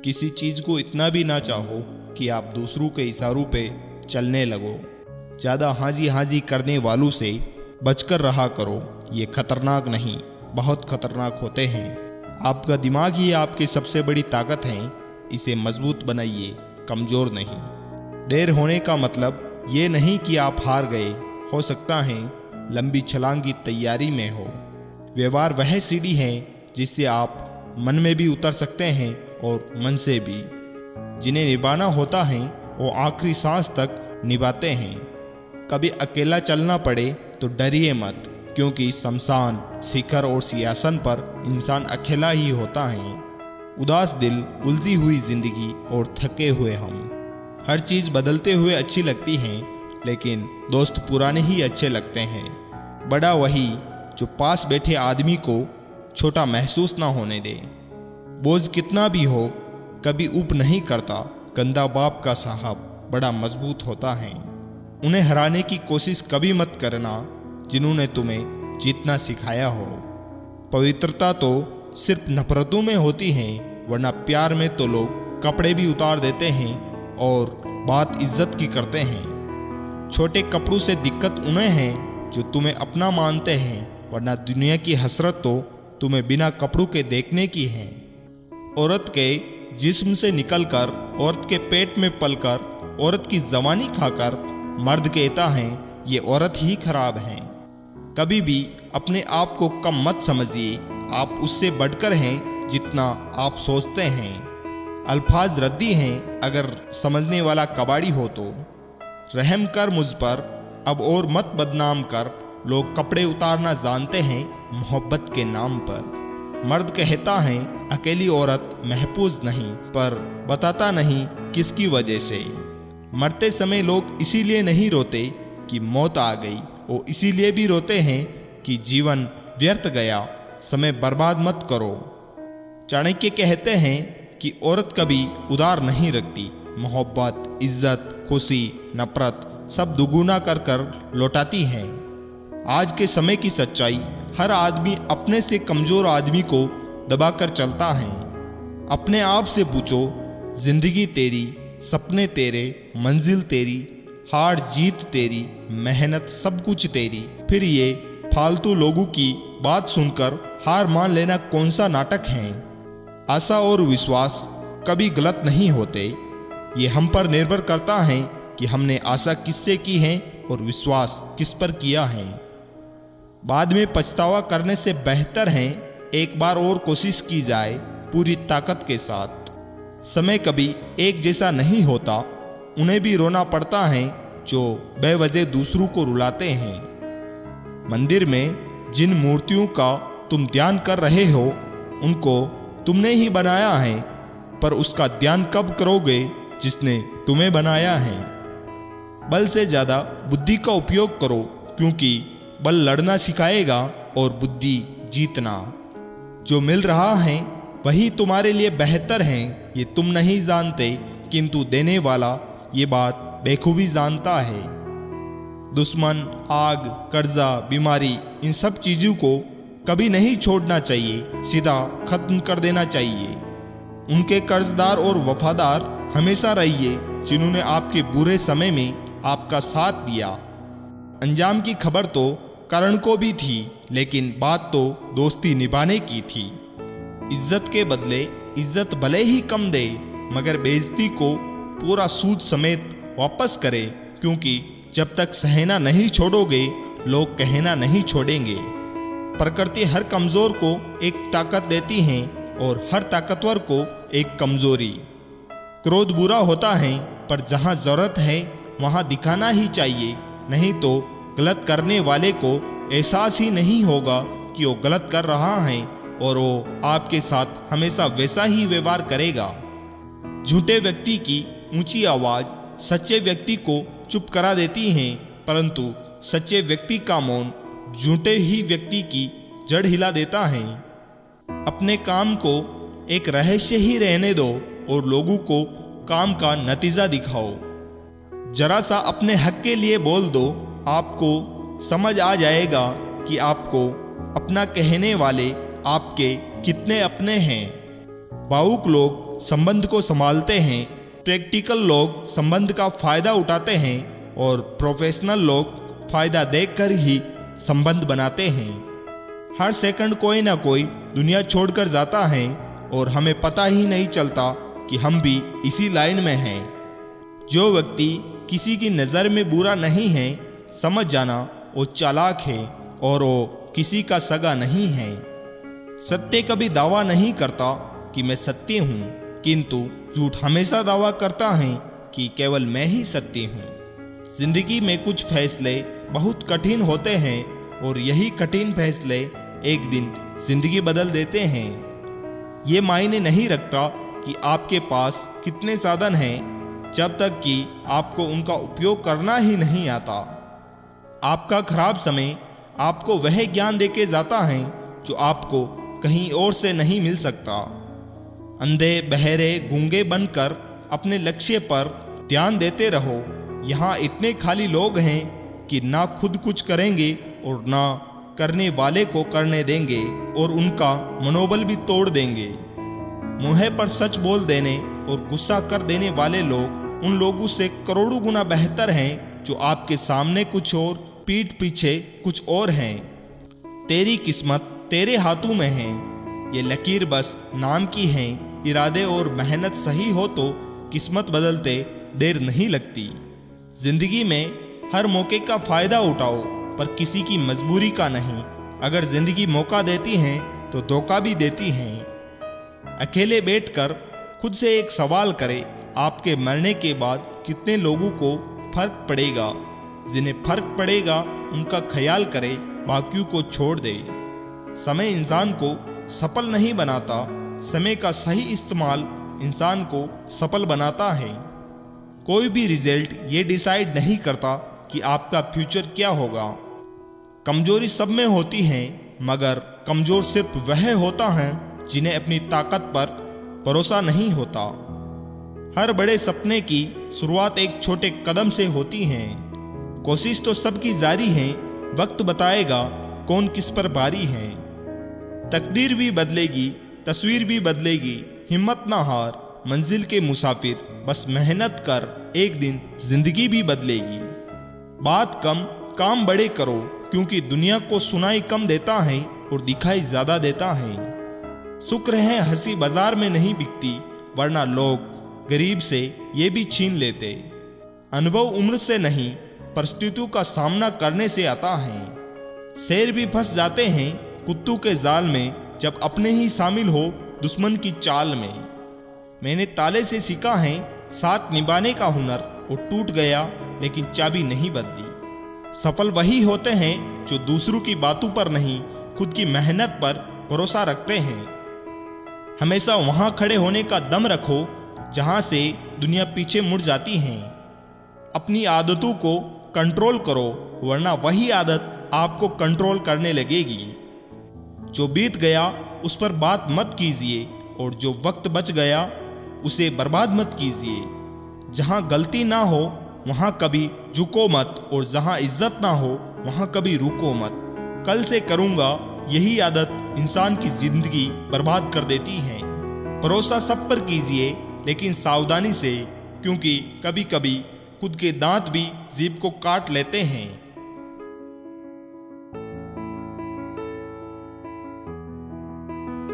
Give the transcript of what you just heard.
किसी चीज को इतना भी ना चाहो कि आप दूसरों के इशारों पे चलने लगो। ज्यादा हाजी हाजी करने वालों से बचकर रहा करो, ये खतरनाक नहीं, बहुत खतरनाक होते हैं। आपका दिमाग ही आपकी सबसे बड़ी ताकत है, इसे मजबूत बनाइए, कमजोर नहीं। देर होने का मतलब ये नहीं कि आप हार गए, हो सकता है लंबी छलांग की तैयारी में हो। व्यवहार वह सीढ़ी है जिससे आप मन में भी उतर सकते हैं और मन से भी। जिन्हें निभाना होता है वो आखिरी सांस तक निभाते हैं। कभी अकेला चलना पड़े तो डरिए मत, क्योंकि शमशान, शिखर और सिंहासन पर इंसान अकेला ही होता है। उदास दिल, उलझी हुई जिंदगी और थके हुए हम। हर चीज बदलते हुए अच्छी लगती है, लेकिन दोस्त पुराने ही अच्छे लगते हैं। बड़ा वही जो पास बैठे आदमी को छोटा महसूस ना होने दे। बोझ कितना भी हो कभी ऊप नहीं करता। गंदा बाप का साहब बड़ा मजबूत होता है। उन्हें हराने की कोशिश कभी मत करना जिन्होंने तुम्हें जीतना सिखाया हो। पवित्रता तो सिर्फ नफरतों में होती है, वरना प्यार में तो लोग कपड़े भी उतार देते हैं और बात इज्जत की करते हैं। छोटे कपड़ों से दिक्कत उन्हें है जो तुम्हें अपना मानते हैं, वरना दुनिया की हसरत तो तुम्हें बिना कपड़ों के देखने की है। औरत के जिस्म से निकलकर, औरत के पेट में पलकर, औरत की जवानी खाकर मर्द कहता है ये औरत ही खराब है। कभी भी अपने आप को कम मत समझिए, आप उससे बढ़कर हैं जितना आप सोचते हैं। अल्फाज रद्दी हैं अगर समझने वाला कबाड़ी हो तो। रहम कर मुझ पर, अब और मत बदनाम कर। लोग कपड़े उतारना जानते हैं मोहब्बत के नाम पर। मर्द कहता है अकेली औरत महफूज नहीं, पर बताता नहीं किसकी वजह से। मरते समय लोग इसीलिए नहीं रोते कि मौत आ गई, वो इसीलिए भी रोते हैं कि जीवन व्यर्थ गया। समय बर्बाद मत करो। चाणक्य कहते हैं कि औरत कभी उधार नहीं रखती। मोहब्बत, इज्जत, खुशी, नफरत सब दुगुना कर कर लौटाती है। आज के समय की सच्चाई, हर आदमी अपने से कमजोर आदमी को दबाकर चलता है। अपने आप से पूछो, जिंदगी तेरी, सपने तेरे, मंजिल तेरी, हार जीत तेरी, मेहनत सब कुछ तेरी। फिर ये फालतू लोगों की बात सुनकर हार मान लेना कौन सा नाटक है। आशा और विश्वास कभी गलत नहीं होते। ये हम पर निर्भर करता है कि हमने आशा किससे की है और विश्वास किस पर किया है। बाद में पछतावा करने से बेहतर है एक बार और कोशिश की जाए पूरी ताकत के साथ। समय कभी एक जैसा नहीं होता। उन्हें भी रोना पड़ता है जो बेवजह दूसरों को रुलाते हैं। मंदिर में जिन मूर्तियों का तुम ध्यान कर रहे हो उनको तुमने ही बनाया है, पर उसका ध्यान कब करोगे जिसने तुम्हें बनाया है। बल से ज्यादा बुद्धि का उपयोग करो, क्योंकि बल लड़ना सिखाएगा और बुद्धि जीतना। जो मिल रहा है वही तुम्हारे लिए बेहतर है, ये तुम नहीं जानते, किंतु देने वाला ये बात बेखूबी जानता है। दुश्मन, आग, कर्जा, बीमारी, इन सब चीजों को कभी नहीं छोड़ना चाहिए, सीधा खत्म कर देना चाहिए। उनके कर्जदार और वफादार हमेशा रहिए जिन्होंने आपके बुरे समय में आपका साथ दिया। अंजाम की खबर तो करण को भी थी, लेकिन बात तो दोस्ती निभाने की थी। इज्जत के बदले इज्जत भले ही कम दे, मगर बेइज्जती को पूरा सूद समेत वापस करे, क्योंकि जब तक सहना नहीं छोड़ोगे लोग कहना नहीं छोड़ेंगे। प्रकृति हर कमजोर को एक ताकत देती है और हर ताकतवर को एक कमजोरी। क्रोध बुरा होता है, पर जहां जरूरत है वहां दिखाना ही चाहिए, नहीं तो गलत करने वाले को एहसास ही नहीं होगा कि वो गलत कर रहा है और वो आपके साथ हमेशा वैसा ही व्यवहार करेगा। झूठे व्यक्ति की ऊंची आवाज सच्चे व्यक्ति को चुप करा देती है, परंतु सच्चे व्यक्ति का मौन झूठे ही व्यक्ति की जड़ हिला देता है। अपने काम को एक रहस्य ही रहने दो और लोगों को काम का नतीजा दिखाओ। जरा सा अपने हक के लिए बोल दो, आपको समझ आ जाएगा कि आपको अपना कहने वाले आपके कितने अपने हैं। भावुक लोग संबंध को संभालते हैं, प्रैक्टिकल लोग संबंध का फायदा उठाते हैं और प्रोफेशनल लोग फायदा देखकर ही संबंध बनाते हैं। हर सेकंड कोई ना कोई दुनिया छोड़कर जाता है और हमें पता ही नहीं चलता कि हम भी इसी लाइन में हैं। जो व्यक्ति किसी की नज़र में बुरा नहीं है, समझ जाना वो चालाक है और वो किसी का सगा नहीं है। सत्य कभी दावा नहीं करता कि मैं सत्य हूँ, किंतु झूठ हमेशा दावा करता है कि केवल मैं ही सत्य हूँ। जिंदगी में कुछ फैसले बहुत कठिन होते हैं और यही कठिन फैसले एक दिन जिंदगी बदल देते हैं। ये मायने नहीं रखता कि आपके पास कितने साधन हैं, जब तक कि आपको उनका उपयोग करना ही नहीं आता। आपका खराब समय आपको वह ज्ञान देके जाता है जो आपको कहीं और से नहीं मिल सकता। अंधे बहरे गूंगे बनकर अपने लक्ष्य पर ध्यान देते रहो। यहाँ इतने खाली लोग हैं कि ना खुद कुछ करेंगे और ना करने वाले को करने देंगे और उनका मनोबल भी तोड़ देंगे। मुंह पर सच बोल देने और गुस्सा कर देने वाले लोग उन लोगों से करोड़ों गुना बेहतर हैं जो आपके सामने कुछ और पीठ पीछे कुछ और हैं। तेरी किस्मत तेरे हाथों में है, ये लकीर बस नाम की है। इरादे और मेहनत सही हो तो किस्मत बदलते देर नहीं लगती। जिंदगी में हर मौके का फायदा उठाओ, पर किसी की मजबूरी का नहीं। अगर जिंदगी मौका देती है तो धोखा भी देती है। अकेले बैठकर खुद से एक सवाल करें, आपके मरने के बाद कितने लोगों को फर्क पड़ेगा? जिन्हें फर्क पड़ेगा उनका ख्याल करे, बाकियों को छोड़ दे। समय इंसान को सफल नहीं बनाता, समय का सही इस्तेमाल इंसान को सफल बनाता है। कोई भी रिजल्ट ये डिसाइड नहीं करता कि आपका फ्यूचर क्या होगा। कमजोरी सब में होती है, मगर कमजोर सिर्फ वह होता है जिन्हें अपनी ताकत पर भरोसा नहीं होता। हर बड़े सपने की शुरुआत एक छोटे कदम से होती है। कोशिश तो सबकी जारी है, वक्त बताएगा कौन किस पर भारी है। तकदीर भी बदलेगी, तस्वीर भी बदलेगी, हिम्मत ना हार मंजिल के मुसाफिर, बस मेहनत कर, एक दिन जिंदगी भी बदलेगी। बात कम काम बड़े करो, क्योंकि दुनिया को सुनाई कम देता है और दिखाई ज्यादा देता है। शुक्र है हंसी बाजार में नहीं बिकती, वरना लोग गरीब से ये भी छीन लेते। अनुभव उम्र से नहीं, परिस्थितियों का सामना करने से आता है। शेर भी फंस जाते हैं कुत्तों के जाल में, जब अपने ही शामिल हो दुश्मन की चाल में। मैंने ताले से सीखा है साथ निभाने का हुनर, वो टूट गया लेकिन चाबी नहीं बदली। सफल वही होते हैं जो दूसरों की बातों पर नहीं, खुद की मेहनत पर भरोसा रखते हैं। हमेशा वहां खड़े होने का दम रखो जहां से दुनिया पीछे मुड़ जाती है। अपनी आदतों को कंट्रोल करो, वरना वही आदत आपको कंट्रोल करने लगेगी। जो बीत गया उस पर बात मत कीजिए, और जो वक्त बच गया उसे बर्बाद मत कीजिए। जहां गलती ना हो वहां कभी झुको मत, और जहां इज्जत ना हो वहां कभी रुको मत। कल से करूंगा यही आदत इंसान की जिंदगी बर्बाद कर देती है। भरोसा सब पर कीजिए, लेकिन सावधानी से, क्योंकि कभी कभी खुद के दांत भी जीभ को काट लेते हैं।